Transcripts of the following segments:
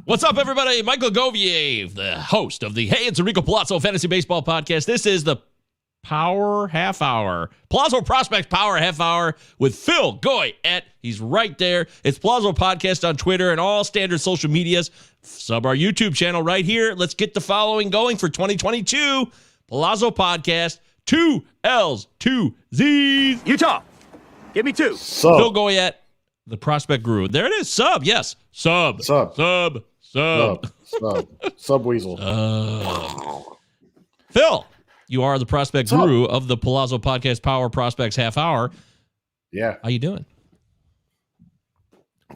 What's up, everybody? Michael Govier, the host of the Hey, it's Enrico Palazzo Fantasy Baseball Podcast. This is the Power Half Hour, Palazzo Prospects Power Half Hour with Phil Goyette. He's right there. It's Palazzo Podcast on Twitter and all standard social medias. Sub our YouTube channel right here. Let's get the following going for 2022. Palazzo Podcast, 2 L's, 2 Z's. Utah, give me 2. Phil Goyette, the prospect guru. There it is. Sub, yes. Sub. Weasel. Phil, you are the prospect guru of the Palazzo Podcast Power Prospects Half Hour. Yeah. How you doing?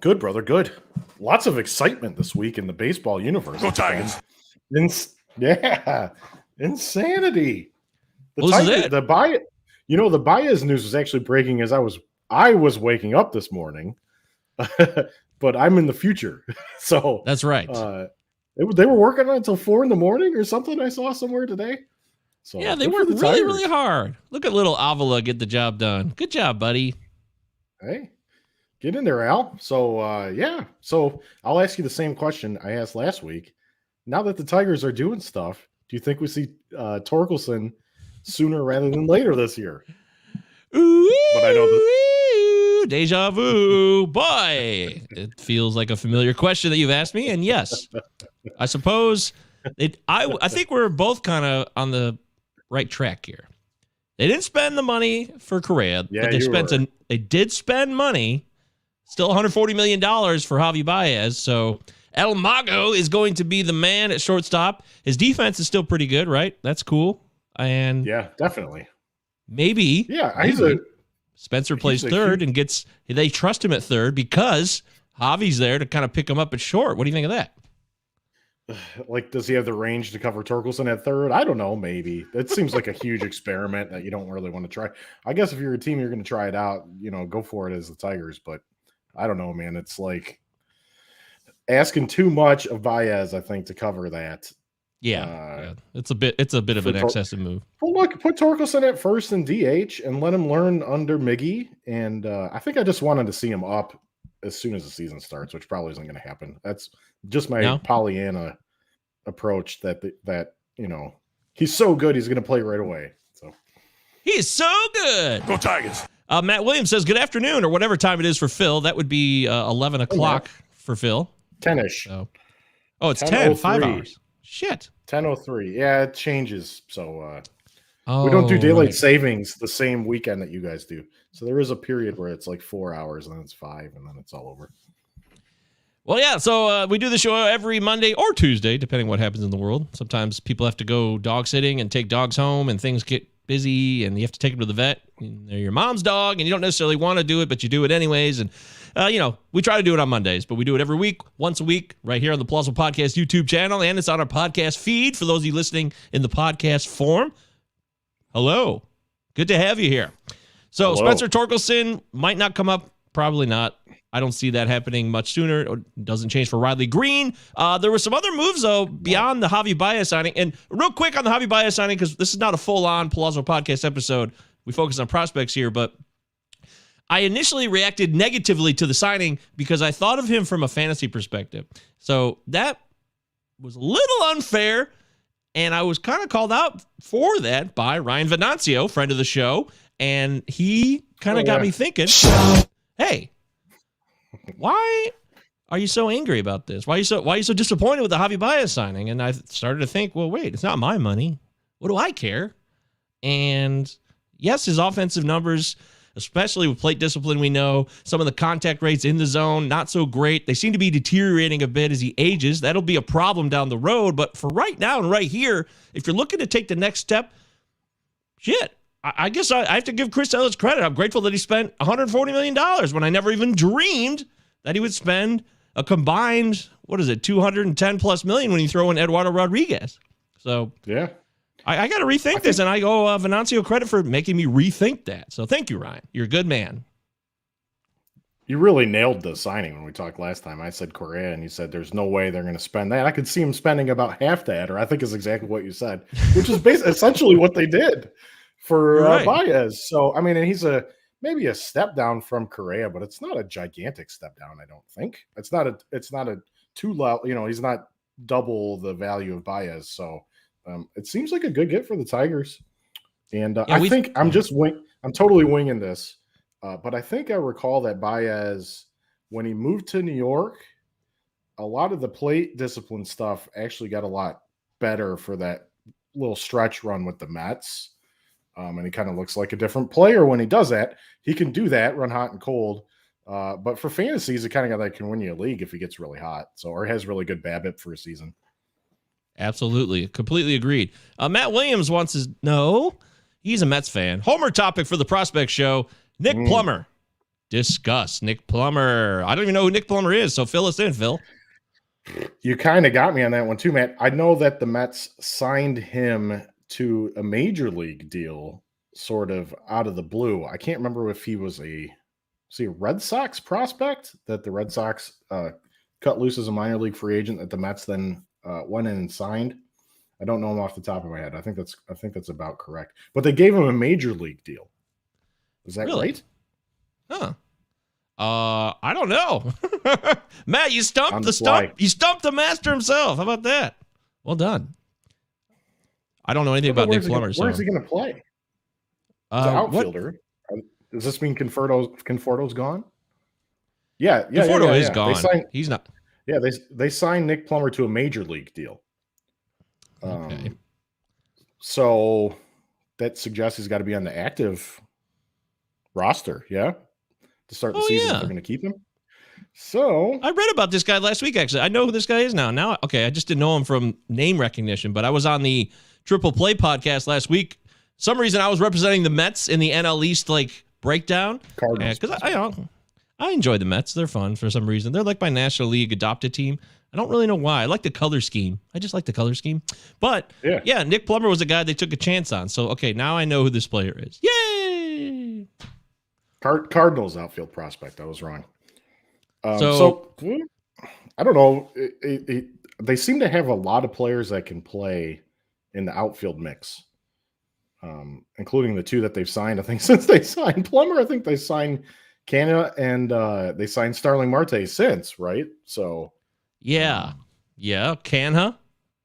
Good, brother. Good. Lots of excitement this week in the baseball universe. Go Tigers. Insanity. The Baez news was actually breaking as I was waking up this morning. But I'm in the future. So that's right. They were working on it until 4 a.m. or something. I saw somewhere today. So yeah, they worked really hard. Look at little Avila get the job done. Good job, buddy. Hey, get in there, Al. So So I'll ask you the same question I asked last week. Now that the Tigers are doing stuff, do you think we see Torkelson sooner rather than later this year? Ooh, but I know deja vu. Boy, it feels like a familiar question that you've asked me. And yes, I suppose I think we're both kind of on the right track here. They didn't spend the money for Correa, but they did spend money, still $140 million for Javi Baez. So El Mago is going to be the man at shortstop. His defense is still pretty good, right? That's cool. And yeah, definitely. Maybe Spencer plays third and they trust him at third because Javi's there to kind of pick him up at short. What do you think of that? Like, does he have the range to cover Torkelson at third? I don't know. Maybe. It seems like a huge experiment that you don't really want to try. I guess if you're a team, you're going to try it out, go for it as the Tigers. But I don't know, man. It's like asking too much of Baez, I think, to cover that. Yeah. It's a bit of an excessive move. Well, look, put Torkelson at first and DH and let him learn under Miggy. And I think I just wanted to see him up as soon as the season starts, which probably isn't going to happen. That's just my Pollyanna approach that he's so good, he's going to play right away. So he's so good. Go Tigers. Matt Williams says, good afternoon, or whatever time it is for Phil. That would be 11 o'clock for Phil. 10-ish. So, it's 10, 5 hours. Shit. 10:03. Yeah, it changes. So we don't do daylight savings the same weekend that you guys do. So there is a period where it's like 4 hours, and then it's 5, and then it's all over. Well, yeah. So we do the show every Monday or Tuesday, depending what happens in the world. Sometimes people have to go dog sitting and take dogs home, and things get busy, and you have to take them to the vet. And they're your mom's dog, and you don't necessarily want to do it, but you do it anyways. And we try to do it on Mondays, but we do it every week, once a week, right here on the Palazzo Podcast YouTube channel, and it's on our podcast feed for those of you listening in the podcast form. Hello. Good to have you here. So hello. Spencer Torkelson might not come up, probably not. I don't see that happening much sooner. It doesn't change for Riley Green. There were some other moves, though, beyond the Javi Baez signing. And real quick on the Javi Baez signing, because this is not a full-on Palazzo Podcast episode. We focus on prospects here, but I initially reacted negatively to the signing because I thought of him from a fantasy perspective. So that was a little unfair, and I was kind of called out for that by Ryan Venancio, friend of the show, and he kind of got me thinking, hey, why are you so angry about this? Why are you so disappointed with the Javi Baez signing? And I started to think, well, wait, it's not my money. What do I care? And yes, his offensive numbers, especially with plate discipline, we know some of the contact rates in the zone, not so great. They seem to be deteriorating a bit as he ages. That'll be a problem down the road. But for right now and right here, if you're looking to take the next step, shit, I guess I have to give Chris Ellis credit. I'm grateful that he spent $140 million when I never even dreamed that he would spend a combined, $210+ million when you throw in Eduardo Rodriguez. So yeah. I got to rethink this, and I owe Venancio credit for making me rethink that. So thank you, Ryan. You're a good man. You really nailed the signing when we talked last time. I said Correa, and you said there's no way they're going to spend that. I could see him spending about half that, or I think is exactly what you said, which is essentially what they did for Baez. So, I mean, and he's maybe a step down from Correa, but it's not a gigantic step down, I don't think. It's not a too low. He's not double the value of Baez. So it seems like a good get for the Tigers. And I think I'm totally winging this. But I think I recall that Baez, when he moved to New York, a lot of the plate discipline stuff actually got a lot better for that little stretch run with the Mets. And he kind of looks like a different player when he does that. He can do that, run hot and cold. But for fantasy, he's the kind of guy that can win you a league if he gets really hot. Or has really good BABIP for a season. Absolutely. Completely agreed. Matt Williams wants his no. He's a Mets fan. Homer topic for the Prospect Show. Nick Plummer. Discuss Nick Plummer. I don't even know who Nick Plummer is, so fill us in, Phil. You kind of got me on that one too, Matt. I know that the Mets signed him to a major league deal sort of out of the blue. I can't remember if he was a Red Sox prospect that the Red Sox cut loose as a minor league free agent that the Mets then went in and signed. I don't know him off the top of my head. I think that's about correct. But they gave him a major league deal. Is that really? right? Huh. I don't know. Matt, you stumped the stump. You stumped the master himself. How about that? Well done. I don't know anything about Nick Plummer. Where's he going to play? He's an outfielder. Does this mean Conforto's gone? Yeah. Conforto is gone. He's not. Yeah, they signed Nick Plummer to a major league deal. Okay. So that suggests he's got to be on the active roster, yeah? To start the season, if they're going to keep him. So I read about this guy last week, actually. I know who this guy is now. Okay, I just didn't know him from name recognition, but I was on the Triple Play podcast last week. Some reason I was representing the Mets in the NL East breakdown. Cardinals. Because I enjoy the Mets. They're fun for some reason. They're like my National League adopted team. I don't really know why. I like the color scheme. I just like the color scheme. But, yeah, Nick Plummer was a guy they took a chance on. So, okay, now I know who this player is. Yay! Cardinals outfield prospect. I was wrong. So I don't know. They seem to have a lot of players that can play in the outfield mix, including the two that they've signed. I think since they signed Plummer, I think they signed Canada and they signed Starling Marte since, right? So yeah, Canha,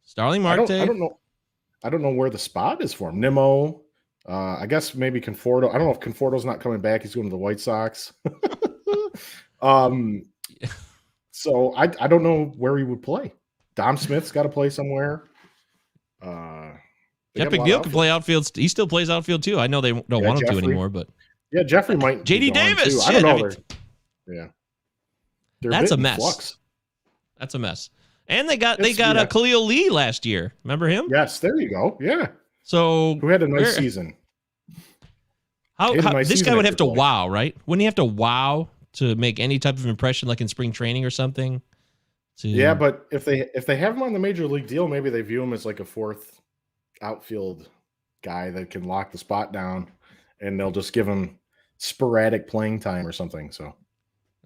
Starling Marte. I don't know where the spot is for him. Nimmo. I guess maybe Conforto. I don't know if Conforto's not coming back. He's going to the White Sox. So I don't know where he would play. Dom Smith's got to play somewhere. Jeff McNeil can play outfield. He still plays outfield too. I know they don't want him to anymore, but Jeffrey might. JD Davis. Too. I don't know. That's a mess. Flux. That's a mess. And they got a Khalil Lee last year. Remember him? Yes, there you go. Yeah. So who had a nice season? This guy would have to wow, right? Wouldn't he have to wow to make any type of impression, like in spring training or something? Yeah, but if they have him on the major league deal, maybe they view him as like a fourth outfield guy that can lock the spot down, and they'll just give him sporadic playing time or something. So,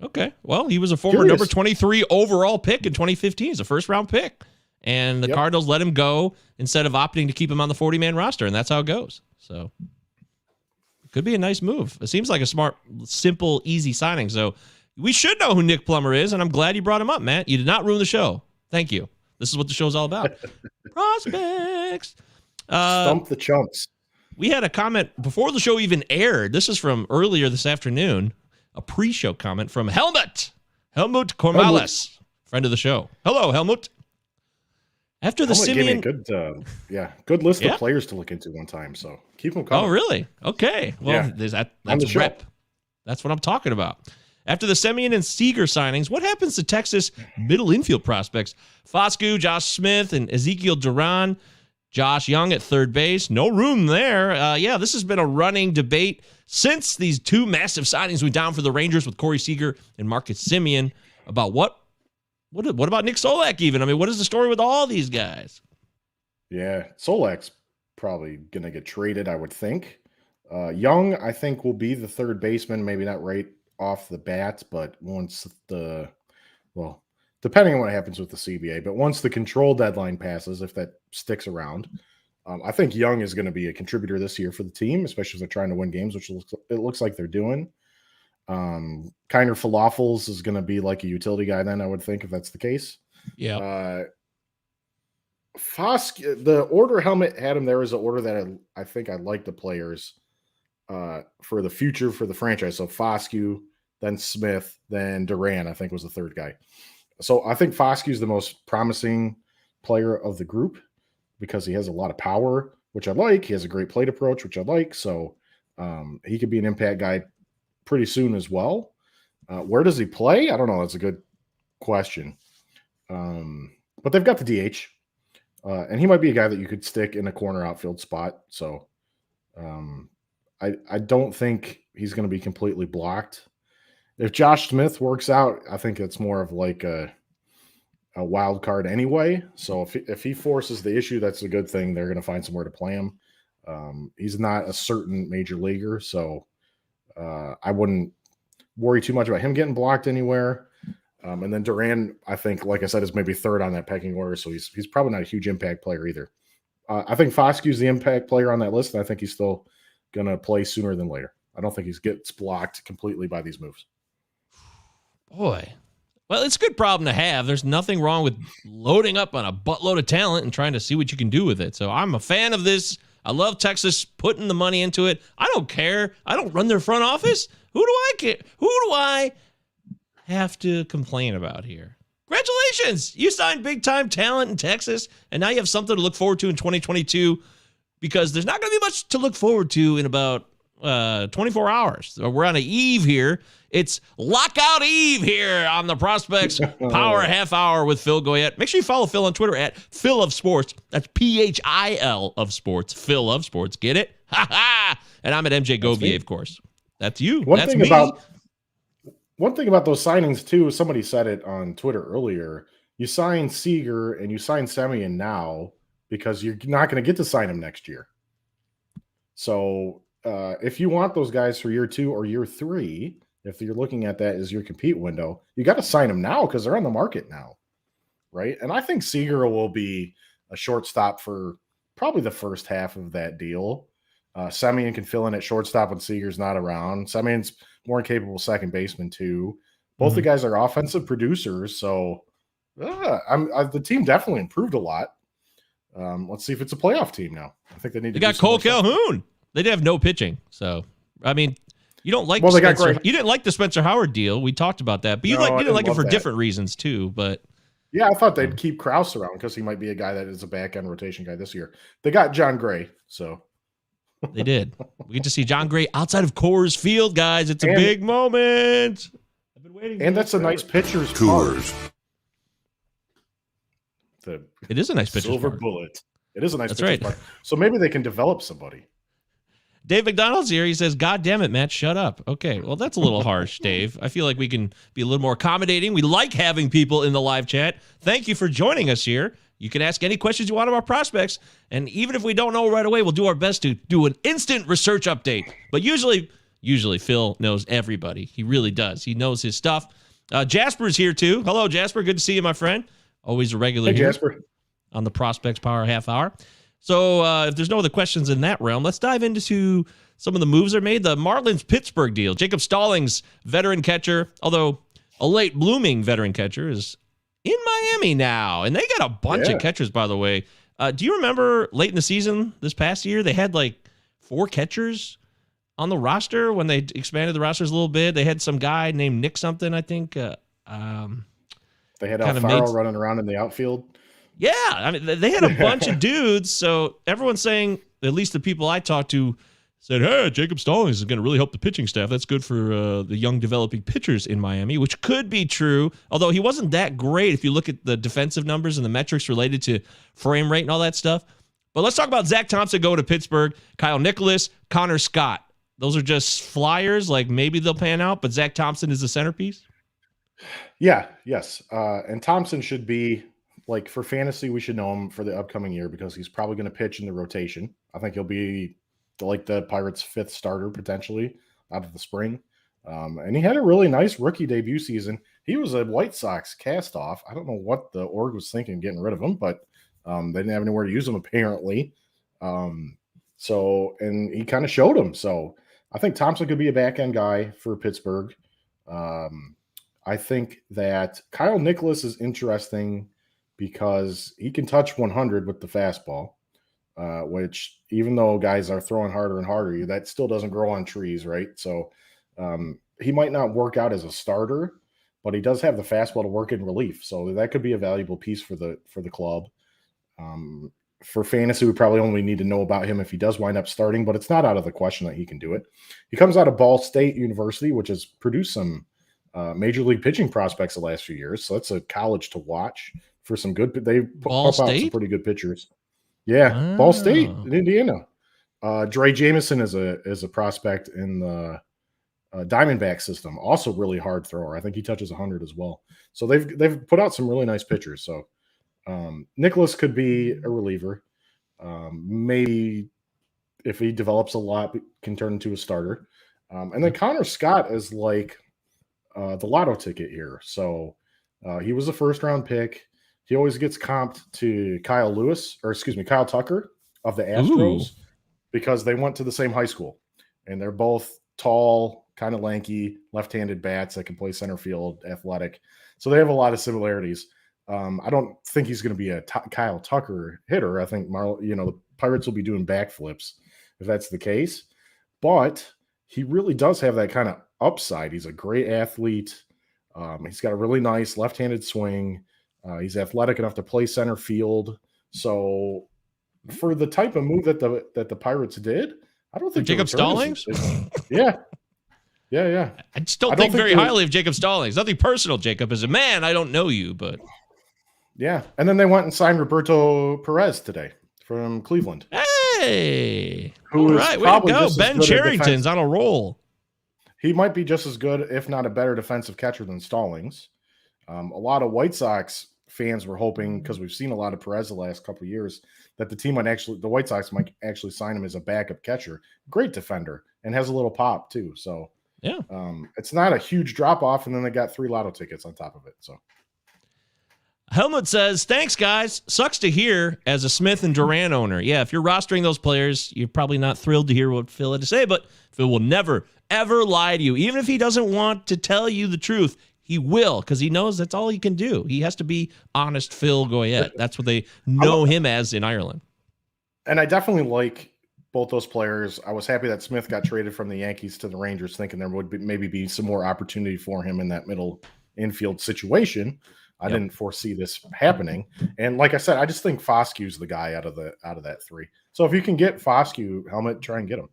okay, well, he was a former number 23 overall pick in 2015. He's a first round pick, and the Cardinals let him go instead of opting to keep him on the 40-man roster, and that's how it goes. So. Could be a nice move. It seems like a smart, simple, easy signing. So we should know who Nick Plummer is, and I'm glad you brought him up, Matt. You did not ruin the show. Thank you. This is what the show's all about. Prospects. Stump the chumps. We had a comment before the show even aired. This is from earlier this afternoon. A pre-show comment from Helmut Cormales, friend of the show. Hello, Helmut. After the Simeon, good list of players to look into one time. So keep them coming. Oh, really? Okay. Well, that's rep. That's what I'm talking about. After the Simeon and Seager signings, what happens to Texas middle infield prospects? Foscue, Josh Smith, and Ezekiel Duran. Josh Young at third base. No room there. This has been a running debate since these two massive signings went down for the Rangers with Corey Seager and Marcus Semien about what about Nick Solak even? I mean, what is the story with all these guys? Yeah, Solak's probably going to get traded, I would think. Young, I think, will be the third baseman, maybe not right off the bat, but once depending on what happens with the CBA, but once the control deadline passes, if that sticks around, I think Young is going to be a contributor this year for the team, especially if they're trying to win games, which it looks like they're doing. Kiner Falafels is going to be like a utility guy then, I would think, if that's the case. Yeah. Foscue, the order helmet had him there as an order that I think I like the players for the future for the franchise. So Foscue, then Smith, then Duran, I think was the third guy. So I think Foscue is the most promising player of the group because he has a lot of power, which I like. He has a great plate approach, which I like. So he could be an impact guy pretty soon as well. Where does he play? I don't know. That's a good question. But they've got the DH. And he might be a guy that you could stick in a corner outfield spot. So I don't think he's going to be completely blocked. If Josh Smith works out, I think it's more of like a wild card anyway. So if he forces the issue, that's a good thing. They're going to find somewhere to play him. He's not a certain major leaguer, so I wouldn't worry too much about him getting blocked anywhere. And then Duran, I think, like I said, is maybe third on that pecking order, so he's probably not a huge impact player either. I think Foscue's the impact player on that list, and I think he's still going to play sooner than later. I don't think he gets blocked completely by these moves. Boy. Well, it's a good problem to have. There's nothing wrong with loading up on a buttload of talent and trying to see what you can do with it. So I'm a fan of this. I love Texas putting the money into it. I don't care. I don't run their front office. Who do I care? Who do I have to complain about here? Congratulations. You signed big-time talent in Texas, and now you have something to look forward to in 2022 because there's not going to be much to look forward to in about 24 hours. We're on an eve here. It's lockout eve here on the Prospects Power Half Hour with Phil Goyette. Make sure you follow Phil on Twitter at Phil of Sports. That's PHIL of Sports. Phil of Sports. Get it? Ha ha! And I'm at MJ Govier, of course. That's you. That's me. One thing about those signings, too, somebody said it on Twitter earlier. You sign Seager and you sign Semien now because you're not going to get to sign him next year. So if you want those guys for year 2 or year 3, if you're looking at that as your compete window, you got to sign them now because they're on the market now, right? And I think Seager will be a shortstop for probably the first half of that deal. Semien can fill in at shortstop when Seager's not around. Semien's more capable second baseman too. Both the guys are offensive producers, so the team definitely improved a lot. Let's see if it's a playoff team now. I think they need. They got Cole Calhoun. They did have no pitching, so I mean. You don't like you didn't like the Spencer Howard deal. We talked about that, but you didn't like it for different reasons too. But yeah, I thought they'd keep Krause around because he might be a guy that is a back end rotation guy this year. They got John Gray, so they did. We get to see John Gray outside of Coors Field, guys. It's a big moment. I've been waiting. And that's a nice pitcher's Coors. It is a nice pitcher's silver park. Bullet. It is a nice That's pitcher's right. park. So maybe they can develop somebody. Dave McDonald's here. He says, God damn it, Matt, shut up. Okay, well, that's a little harsh, Dave. I feel like we can be a little more accommodating. We like having people in the live chat. Thank you for joining us here. You can ask any questions you want of our prospects, and even if we don't know right away, we'll do our best to do an instant research update. But usually Phil knows everybody. He really does. He knows his stuff. Jasper's here, too. Hello, Jasper. Good to see you, my friend. Always a regular here Jasper. On the Prospects Power Half Hour. So if there's no other questions in that realm, let's dive into some of the moves that are made. The Marlins-Pittsburgh deal. Jacob Stallings, veteran catcher, although a late blooming veteran catcher, is in Miami now. And they got a bunch of catchers, by the way. Do you remember late in the season this past year, they had like 4 catchers on the roster when they expanded the rosters a little bit? They had some guy named Nick something, I think. They had Alfaro running around in the outfield. Yeah, I mean, they had a bunch of dudes, so everyone's saying, at least the people I talked to, said, hey, Jacob Stallings is going to really help the pitching staff. That's good for the young developing pitchers in Miami, which could be true, although he wasn't that great if you look at the defensive numbers and the metrics related to frame rate and all that stuff. But let's talk about Zach Thompson going to Pittsburgh, Kyle Nicholas, Connor Scott. Those are just flyers, like maybe they'll pan out, but Zach Thompson is the centerpiece? Yes. And Thompson should be, like, for fantasy, we should know him for the upcoming year because he's probably going to pitch in the rotation. I think he'll be like the Pirates' 5th starter potentially out of the spring. And he had a really nice rookie debut season. He was a White Sox cast-off. I don't know what the org was thinking getting rid of him, but they didn't have anywhere to use him apparently. And he kind of showed him. So I think Thompson could be a back-end guy for Pittsburgh. I think that Kyle Nicholas is interesting because he can touch 100 with the fastball, which even though guys are throwing harder and harder, that still doesn't grow on trees, right? So he might not work out as a starter, but he does have the fastball to work in relief. So that could be a valuable piece for the club. For fantasy, we probably only need to know about him if he does wind up starting, but it's not out of the question that he can do it. He comes out of Ball State University, which has produced some major league pitching prospects the last few years. So it's a college to watch for some good. They Ball pump out State? some pretty good pitchers. Yeah, Ball State in Indiana. Dre Jameson is a prospect in the Diamondback system, also really hard thrower. I think he touches 100 as well. So they've put out some really nice pitchers. So Nicholas could be a reliever. Maybe if he develops a lot, can turn into a starter. And then Connor Scott is like the lotto ticket here. So he was a first round pick. He always gets comped to Kyle Tucker of the Astros because they went to the same high school. And they're both tall, kind of lanky, left-handed bats that can play center field, athletic. So they have a lot of similarities. I don't think he's going to be a Kyle Tucker hitter. I think the Pirates will be doing backflips if that's the case. But he really does have that kind of upside. He's a great athlete. He's got a really nice left-handed swing. He's athletic enough to play center field. So for the type of move that the Pirates did, I don't think Jacob Stallings. Yeah. I just don't think very highly of Jacob Stallings. Nothing personal, Jacob. As a man, I don't know you, but yeah. And then they went and signed Roberto Perez today from Cleveland. Hey, all right, way to go. Ben Cherington's on a roll. He might be just as good, if not a better defensive catcher than Stallings. A lot of White Sox fans were hoping, because we've seen a lot of Perez the last couple of years, that the White Sox might actually sign him as a backup catcher. Great defender and has a little pop too. So yeah, it's not a huge drop off. And then they got 3 lotto tickets on top of it. So Helmut says, thanks, guys. Sucks to hear as a Smith and Duran owner. Yeah, if you're rostering those players, you're probably not thrilled to hear what Phil had to say, but Phil will never, ever lie to you. Even if he doesn't want to tell you the truth, he will, because he knows that's all he can do. He has to be honest Phil Goyette. That's what they know him as in Ireland. And I definitely like both those players. I was happy that Smith got traded from the Yankees to the Rangers, thinking there would maybe be some more opportunity for him in that middle infield situation. I didn't foresee this happening. And like I said, I just think Foskew's the guy out of that 3. So if you can get Foskew, Helmet, try and get him.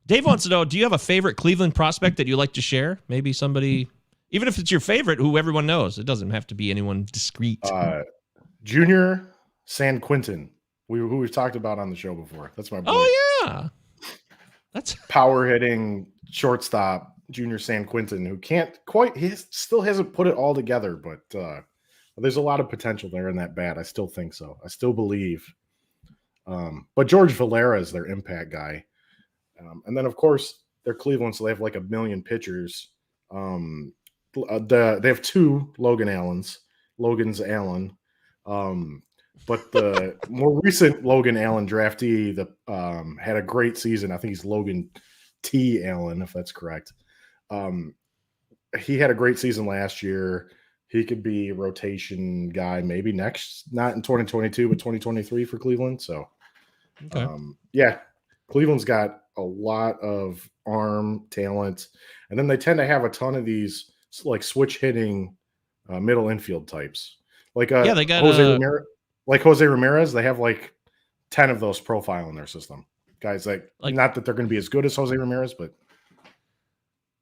Dave wants to know, do you have a favorite Cleveland prospect that you like to share? Maybe somebody, even if it's your favorite, who everyone knows. It doesn't have to be anyone discreet. Junior San Quintin, who we've talked about on the show before. That's my boy. Oh, yeah. That's power hitting shortstop, Junior San Quintin, who he still hasn't put it all together, but there's a lot of potential there in that bat. I still think so. I still believe. But George Valera is their impact guy. And then, of course, they're Cleveland, so they have like a million pitchers. They have 2 Logan's Allen. But the more recent Logan Allen draftee had a great season. I think he's Logan T. Allen, if that's correct. He had a great season last year. He could be a rotation guy maybe next, not in 2022, but 2023 for Cleveland. So, yeah, Cleveland's got a lot of arm talent. And then they tend to have a ton of these like switch hitting middle infield types. Like they got Jose Ramirez, they have like 10 of those profile in their system. Guys like not that they're going to be as good as Jose Ramirez, but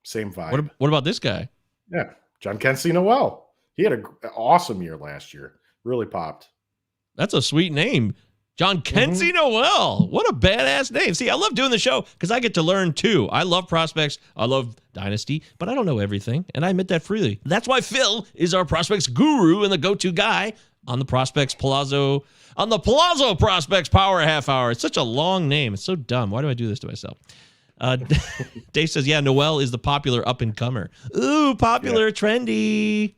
same vibe. What about this guy? Yeah, John Kensey Noel. He had an awesome year last year. Really popped. That's a sweet name. John Kensey Noel. What a badass name. See, I love doing the show because I get to learn too. I love prospects. I love dynasty, but I don't know everything, and I admit that freely. That's why Phil is our prospects guru and the go-to guy on the Palazzo Prospects Power Half Hour. It's such a long name. It's so dumb. Why do I do this to myself? Dave says, yeah, Noel is the popular up-and-comer. Ooh, popular, trendy.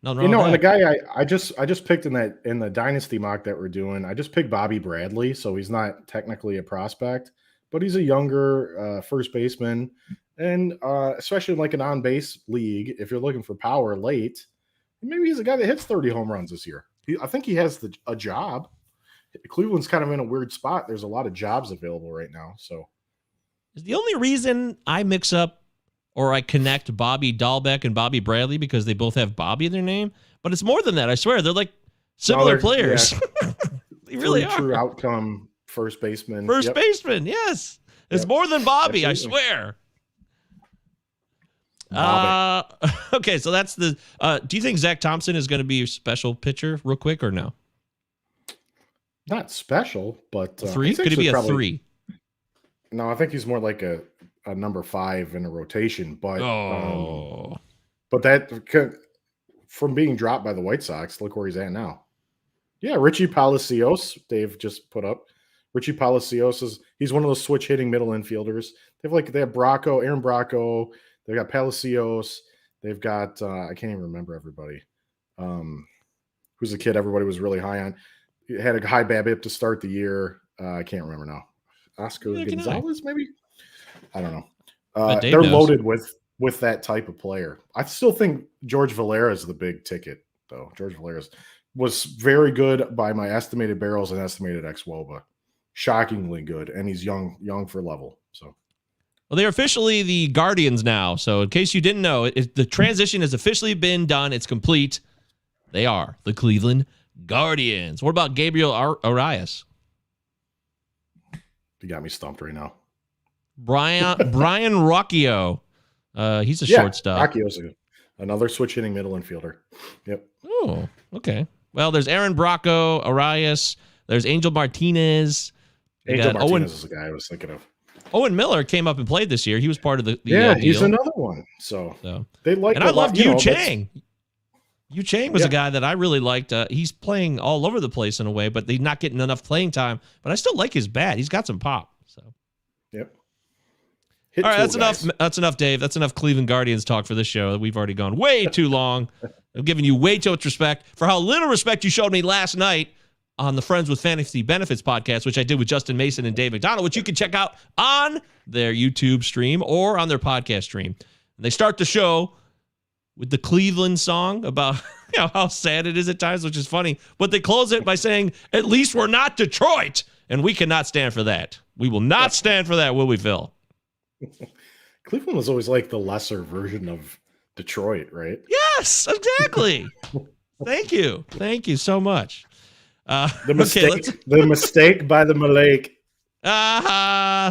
And the guy I just picked in the dynasty mock that we're doing, I just picked Bobby Bradley, so he's not technically a prospect, but he's a younger first baseman. And especially in like an on-base league, if you're looking for power late, maybe he's a guy that hits 30 home runs this year. I think he has a job. Cleveland's kind of in a weird spot. There's a lot of jobs available right now. So the only reason I mix up or I connect Bobby Dahlbeck and Bobby Bradley because they both have Bobby in their name, but it's more than that. I swear they're like similar players. Yeah. They really are. True outcome first baseman. First baseman, yes. It's more than Bobby, absolutely. I swear. Okay, so that's the. Do you think Zach Thompson is going to be a special pitcher, real quick, or no? Not special, but 3. Could he be a 3? No, I think he's more like a number 5 in a rotation. But but that from being dropped by the White Sox, look where he's at now. Yeah, Richie Palacios, Dave just put up. Richie Palacios he's one of those switch hitting middle infielders. They have Bracco, Aaron Bracco. They've got Palacios. They've got I can't even remember everybody. Who's the kid everybody was really high on? He had a high BABIP to start the year. I can't remember now. Oscar Gonzalez, maybe? I don't know. They're loaded with that type of player. I still think George Valera is the big ticket, though. George Valera was very good by my estimated barrels and estimated xWOBA. Shockingly good, and he's young for level. So, well, they're officially the Guardians now. So, in case you didn't know, the transition has officially been done. It's complete. They are the Cleveland Guardians. What about Gabriel Arias? You got me stumped right now. Brian Rocchio. He's a shortstop. Rocchio's another switch hitting middle infielder. Yep. Oh, okay. Well, there's Aaron Bracco, Arias. There's Angel Martinez. Angel Martinez is the guy I was thinking of. Owen Miller came up and played this year. He was part of the deal. He's another one. So they like. And I loved Yu Chang. Yu Chang was a guy that I really liked. He's playing all over the place in a way, but he's not getting enough playing time. But I still like his bat. He's got some pop. So. Yep. All right, that's enough. That's enough, Dave. That's enough Cleveland Guardians talk for this show. We've already gone way too long. I'm giving you way too much respect for how little respect you showed me last night on the Friends with Fantasy Benefits podcast, which I did with Justin Mason and Dave McDonald, which you can check out on their YouTube stream or on their podcast stream. And they start the show with the Cleveland song about how sad it is at times, which is funny. But they close it by saying, at least we're not Detroit. And we cannot stand for that. We will not stand for that, will we, Phil? Cleveland was always like the lesser version of Detroit, right? Yes, exactly. Thank you. Thank you so much. The mistake by the Malake.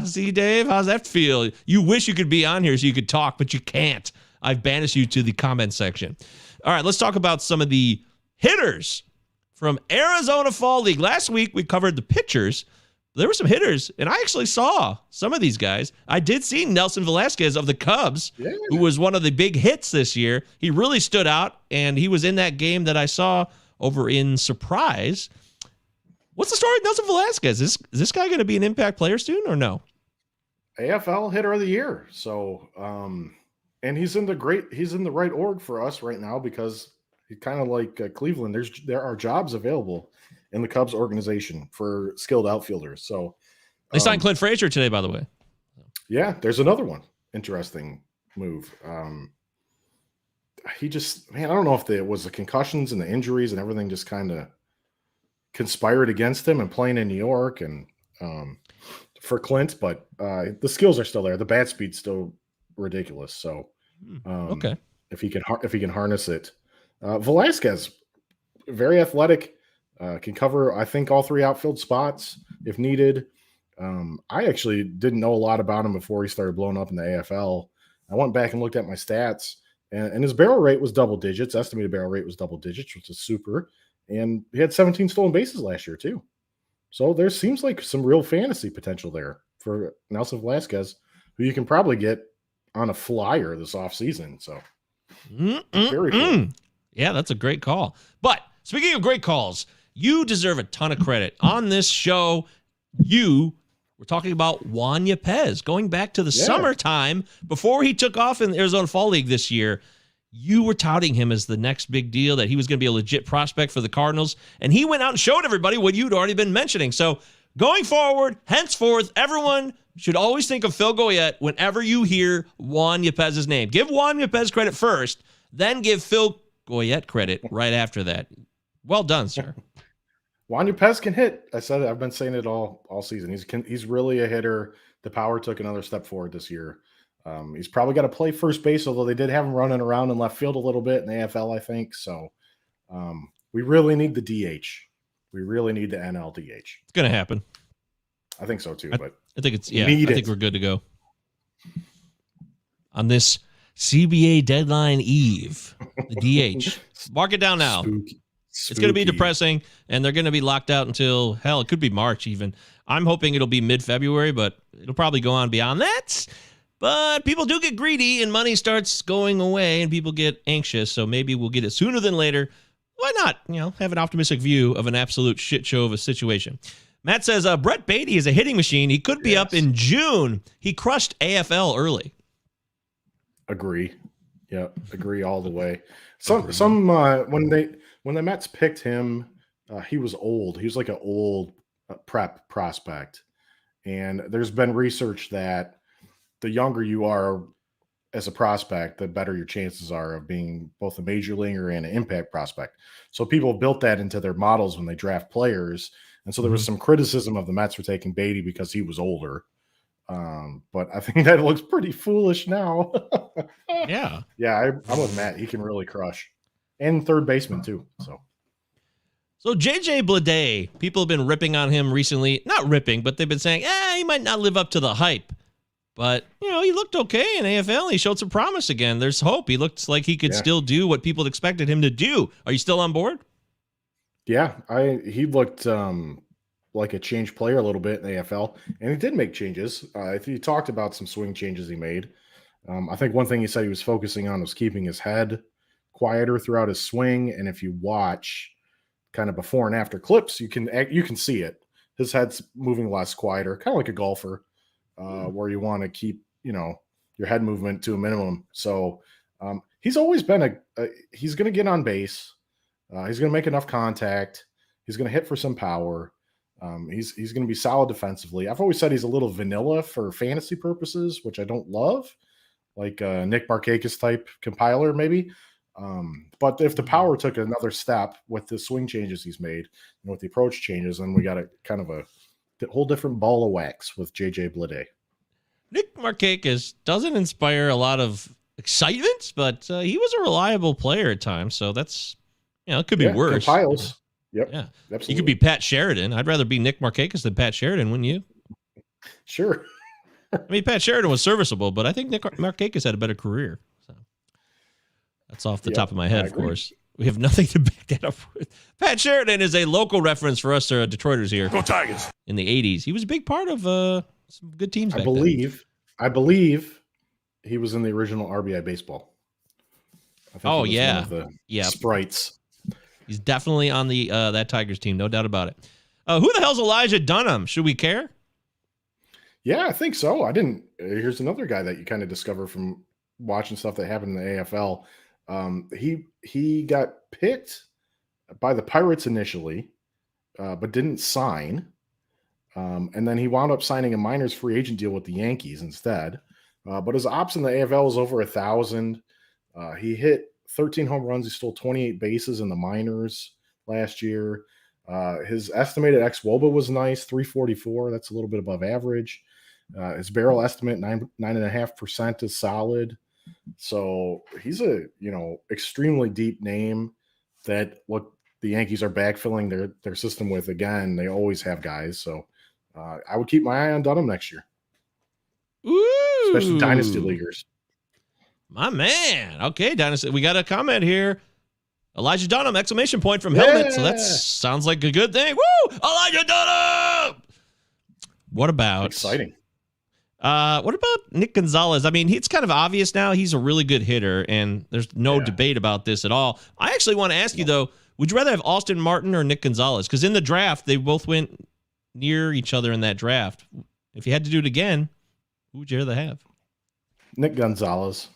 See, Dave, how's that feel? You wish you could be on here so you could talk, but you can't. I've banished you to the comment section. All right, let's talk about some of the hitters from Arizona Fall League. Last week, we covered the pitchers. There were some hitters, and I actually saw some of these guys. I did see Nelson Velasquez of the Cubs, who was one of the big hits this year. He really stood out, and he was in that game that I saw over in Surprise. What's the story with Nelson Velasquez? Is this guy going to be an impact player soon or no? AFL hitter of the year. So, and he's in the right org for us right now because he's kind of like Cleveland. There are jobs available in the Cubs organization for skilled outfielders. So they signed Clint Frazier today, by the way. Yeah, there's another one. Interesting move. He just, I don't know if it was the concussions and the injuries and everything just kind of conspired against him and playing in New York and for Clint, but the skills are still there. The bat speed's still ridiculous. So okay, if he can harness it, Velasquez, very athletic, can cover I think all 3 outfield spots if needed. I actually didn't know a lot about him before he started blowing up in the AFL. I went back and looked at my stats, and his barrel rate was double digits. Estimated barrel rate was double digits, which is super. And he had 17 stolen bases last year, too. So there seems like some real fantasy potential there for Nelson Velasquez, who you can probably get on a flyer this offseason. So very cool. Yeah, that's a great call. But speaking of great calls, you deserve a ton of credit. On this show, we're talking about Juan Yepez. Going back to the summertime, before he took off in the Arizona Fall League this year, you were touting him as the next big deal, that he was going to be a legit prospect for the Cardinals. And he went out and showed everybody what you'd already been mentioning. So going forward, henceforth, everyone should always think of Phil Goyette whenever you hear Juan Yepez's name. Give Juan Yepez credit first, then give Phil Goyette credit right after that. Well done, sir. Juan Yepez can hit. I said it. I've been saying it all season. He's really a hitter. The power took another step forward this year. He's probably got to play first base, although they did have him running around in left field a little bit in the AFL, I think. So we really need the DH. We really need the NL DH. It's going to happen. I think so too. But I think I think we're good to go. On this CBA deadline eve, the DH. Mark it down now. Spooky. It's going to be depressing, and they're going to be locked out until, hell, it could be March even. I'm hoping it'll be mid-February, but it'll probably go on beyond that. But people do get greedy, and money starts going away, and people get anxious, so maybe we'll get it sooner than later. Why not, have an optimistic view of an absolute shit show of a situation? Matt says, Brett Beatty is a hitting machine. He could be up in June. He crushed AFL early. Agree. Yeah, agree all the way. When the Mets picked him, he was old. He was like an old prep prospect. And there's been research that the younger you are as a prospect, the better your chances are of being both a major leaguer and an impact prospect. So people built that into their models when they draft players. And so there was some criticism of the Mets for taking Beatty because he was older. But I think that looks pretty foolish now. Yeah. Yeah, I'm with Matt. He can really crush. And third baseman too. So JJ Bliday, people have been ripping on him recently. Not ripping, but they've been saying, he might not live up to the hype. But, he looked okay in AFL. He showed some promise again. There's hope. He looked like he could still do what people expected him to do. Are you still on board? Yeah, he looked like a changed player a little bit in the AFL, and he did make changes. He talked about some swing changes he made. I think one thing he said he was focusing on was keeping his head quieter throughout his swing, and if you watch kind of before and after clips, you can see it. His head's moving less, quieter, kind of like a golfer, where you want to keep your head movement to a minimum. So he's always been he's going to get on base. He's going to make enough contact. He's going to hit for some power. He's going to be solid defensively. I've always said he's a little vanilla for fantasy purposes, which I don't love, like a Nick Markakis type compiler maybe. But if the power took another step with the swing changes he's made and with the approach changes, then we got a kind of a whole different ball of wax with JJ Bliday. Nick Markakis doesn't inspire a lot of excitement, but he was a reliable player at times. So that's, it could be worse. Compiles. Yep. Yeah. Absolutely. You could be Pat Sheridan. I'd rather be Nick Markakis than Pat Sheridan, wouldn't you? Sure. I mean, Pat Sheridan was serviceable, but I think Nick Markakis had a better career. So that's off the top of my head, of course. We have nothing to back that up with. Pat Sheridan is a local reference for us Detroiters here. Go Tigers. In the 80s. He was a big part of some good teams back then. I believe he was in the original RBI baseball. I think he was one of the sprites. He's definitely on the that Tigers team, no doubt about it. Who the hell's Elijah Dunham? Should we care? Yeah, I think so. I didn't. Here's another guy that you kind of discover from watching stuff that happened in the AFL. He got picked by the Pirates initially, but didn't sign. And then he wound up signing a minors free agent deal with the Yankees instead. But his ops in the AFL was over 1,000. He hit 13 home runs. He stole 28 bases in the minors last year. His estimated xWOBA was nice, 344. That's a little bit above average. His barrel estimate, 9.5% is solid. So he's a, extremely deep name that what the Yankees are backfilling their system with. Again, they always have guys. So I would keep my eye on Dunham next year. Ooh. Especially dynasty leaguers. My man. Okay, dynasty. We got a comment here. Elijah Dunham, exclamation point from Helmet. So that sounds like a good thing. Woo! Elijah Dunham! What about... Exciting. What about Nick Gonzalez? I mean, it's kind of obvious now. He's a really good hitter, and there's no debate about this at all. I actually want to ask you, though, would you rather have Austin Martin or Nick Gonzalez? Because in the draft, they both went near each other in that draft. If you had to do it again, who would you rather have? Nick Gonzalez.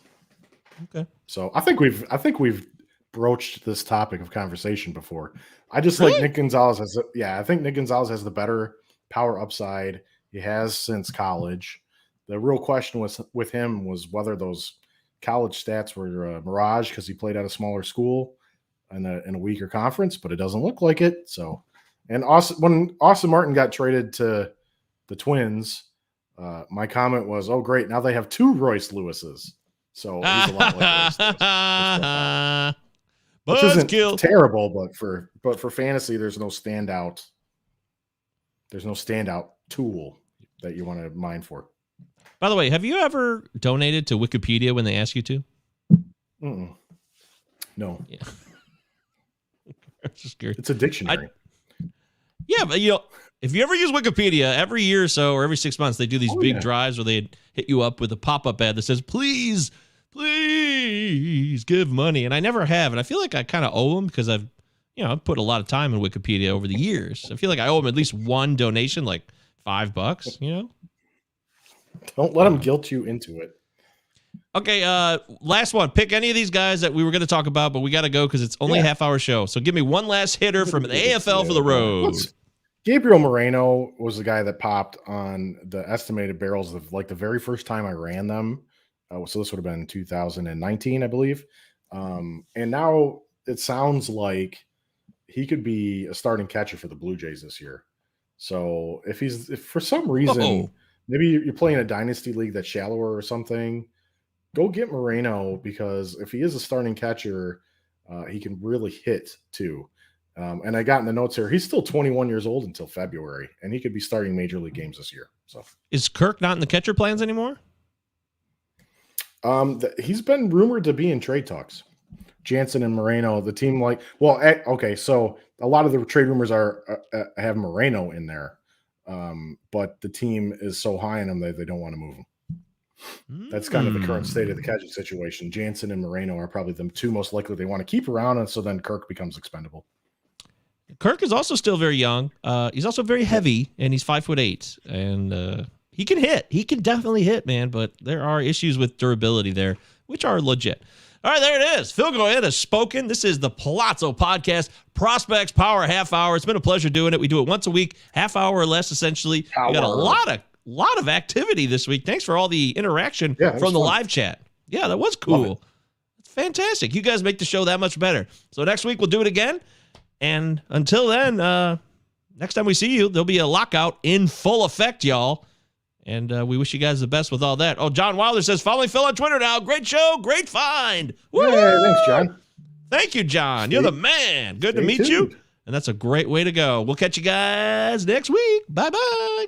Okay. So I think we've broached this topic of conversation before. I just like Nick Gonzalez I think Nick Gonzalez has the better power upside. He has since college. The real question with him was whether those college stats were a mirage because he played at a smaller school in a weaker conference, but it doesn't look like it. So, and when Austin Martin got traded to the Twins, my comment was, "Oh, great! Now they have 2 Royce Lewises." So he's a lot like Royce Lewis, which isn't terrible, but for fantasy, there's no standout. There's no standout tool that you want to mine for. By the way, have you ever donated to Wikipedia when they ask you to? Mm-mm. No. Yeah. Just curious. It's a dictionary. Yeah, but if you ever use Wikipedia, every year or so, or every 6 months, they do these big drives where they hit you up with a pop-up ad that says, please give money. And I never have. And I feel like I kind of owe them because I've put a lot of time in Wikipedia over the years. I feel like I owe them at least one donation, like $5, Don't let them guilt you into it. Okay, last one. Pick any of these guys that we were going to talk about, but we got to go because it's only a half-hour show. So give me one last hitter from the AFL for the road. Gabriel Moreno was the guy that popped on the estimated barrels of like the very first time I ran them. So this would have been 2019, I believe. And now it sounds like he could be a starting catcher for the Blue Jays this year. So if for some reason, maybe you're playing a dynasty league that's shallower or something, go get Moreno, because if he is a starting catcher, he can really hit too. And I got in the notes here, he's still 21 years old until February, and he could be starting major league games this year. So is Kirk not in the catcher plans anymore? He's been rumored to be in trade talks. Jansen and Moreno, the team so a lot of the trade rumors have Moreno in there, but the team is so high on him that they don't want to move him. That's kind of the current state of the catching situation. Jansen and Moreno are probably the 2 most likely they want to keep around, and so then Kirk becomes expendable. Kirk is also still very young. He's also very heavy, and he's 5'8", and he can hit. He can definitely hit, man, but there are issues with durability there, which are legit. All right, there it is. Phil Goyette has spoken. This is the Palazzo Podcast, Prospects Power Half Hour. It's been a pleasure doing it. We do it once a week, half hour or less, essentially. We got a lot of activity this week. Thanks for all the interaction from the live chat. Yeah, that was cool. It's fantastic. You guys make the show that much better. So next week we'll do it again. And until then, next time we see you, there'll be a lockout in full effect, y'all. And we wish you guys the best with all that. Oh, John Wilder says, following Phil on Twitter now. Great show. Great find. Yeah, thanks, John. Thank you, John. You're the man. Good to meet you. And that's a great way to go. We'll catch you guys next week. Bye-bye.